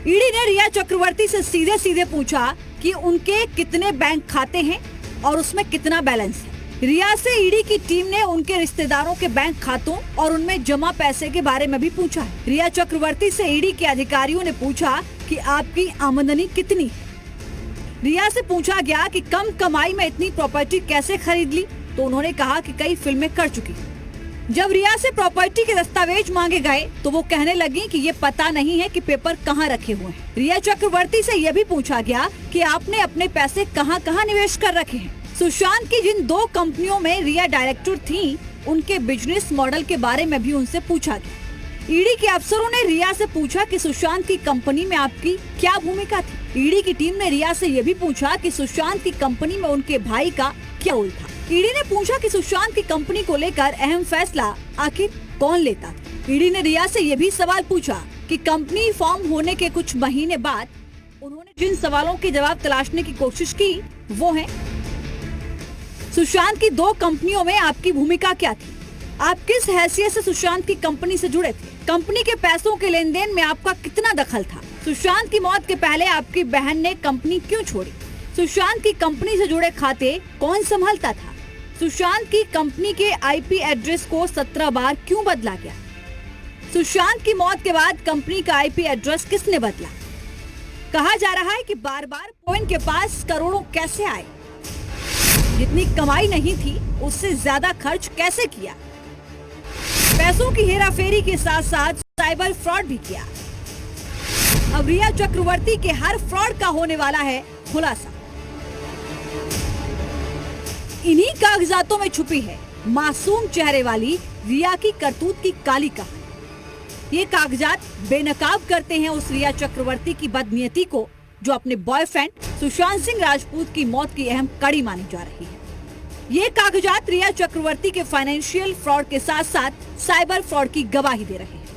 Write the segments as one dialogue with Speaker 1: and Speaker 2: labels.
Speaker 1: ED ने रिया चक्रवर्ती से सीधे सीधे पूछा कि उनके कितने बैंक खाते हैं और उसमें कितना बैलेंस है। रिया से ईडी की टीम ने उनके रिश्तेदारों के बैंक खातों और उनमें जमा पैसे के बारे में भी पूछा है। रिया चक्रवर्ती से ईडी के अधिकारियों ने पूछा कि आपकी आमदनी कितनी है। रिया से पूछा गया कि कम कमाई में इतनी प्रॉपर्टी कैसे खरीद ली, तो उन्होंने कहा कि कई फिल्में कर चुकी। जब रिया से प्रॉपर्टी के दस्तावेज मांगे गए तो वो कहने लगी कि ये पता नहीं है कि पेपर कहाँ रखे हुए हैं। रिया चक्रवर्ती से यह भी पूछा गया कि आपने अपने पैसे कहाँ कहाँ निवेश कर रखे हैं। सुशांत की जिन 2 कंपनियों में रिया डायरेक्टर थी, उनके बिजनेस मॉडल के बारे में भी उनसे पूछा गया। ईडी के अफसरों ने रिया से पूछा कि सुशांत की कंपनी में आपकी क्या भूमिका थी। ईडी की टीम ने रिया से यह भी पूछा कि सुशांत की कंपनी में उनके भाई का क्या रोल था। ईडी ने पूछा कि सुशांत की कंपनी को लेकर अहम फैसला आखिर कौन लेता था। ईडी ने रिया से यह भी सवाल पूछा कि कंपनी फॉर्म होने के कुछ महीने बाद उन्होंने जिन सवालों के जवाब तलाशने की कोशिश की वो है, सुशांत की 2 कंपनियों में आपकी भूमिका क्या थी, आप किस हैसियत से सुशांत की कंपनी से जुड़े थे, कंपनी के पैसों के लेन देन में आपका कितना दखल था, सुशांत की मौत के पहले आपकी बहन ने कंपनी क्यों छोड़ी, सुशांत की कंपनी से जुड़े खाते कौन संभालता था, सुशांत की कंपनी के आईपी एड्रेस को 17 बार क्यों बदला गया, सुशांत की मौत के बाद कंपनी का आईपी एड्रेस किसने बदला, कहा जा रहा है कि बार बार पवन के पास करोड़ों कैसे आए, जितनी कमाई नहीं थी उससे ज्यादा खर्च कैसे किया, पैसों की हेराफेरी के साथ साथ साइबर फ्रॉड भी किया। अब रिया चक्रवर्ती के हर फ्रॉड का होने वाला है खुलासा। इन्हीं कागजातों में छुपी है मासूम चेहरे वाली रिया की करतूत की काली कहानी। ये कागजात बेनकाब करते हैं उस रिया चक्रवर्ती की बदनीयती को, जो अपने बॉयफ्रेंड सुशांत सिंह राजपूत की मौत की अहम कड़ी मानी जा रही है। ये कागजात रिया चक्रवर्ती के फाइनेंशियल फ्रॉड के साथ साथ साइबर फ्रॉड की गवाही दे रहे हैं।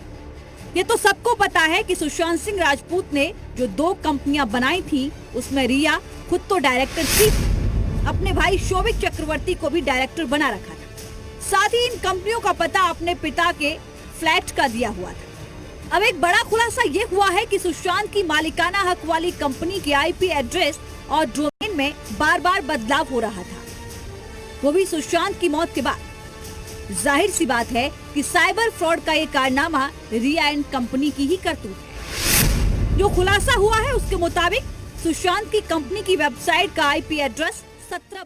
Speaker 1: ये तो सबको पता है कि सुशांत सिंह राजपूत ने जो 2 कंपनियां बनाई थी, उसमें रिया खुद तो डायरेक्टर थी, अपने भाई शोभिक चक्रवर्ती को भी डायरेक्टर बना रखा था। साथ ही इन कंपनियों का पता अपने पिता के फ्लैट का दिया हुआ था। अब एक बड़ा खुलासा ये हुआ है कि सुशांत की मालिकाना हक वाली कंपनी के आईपी एड्रेस और डोमेन में बार बार बदलाव हो रहा था, वो भी सुशांत की मौत के बाद। जाहिर सी बात है कि साइबर फ्रॉड का ये कारनामा रिया एंड कंपनी की ही करतूत है। जो खुलासा हुआ है उसके मुताबिक सुशांत की कंपनी की वेबसाइट का आईपी एड्रेस 17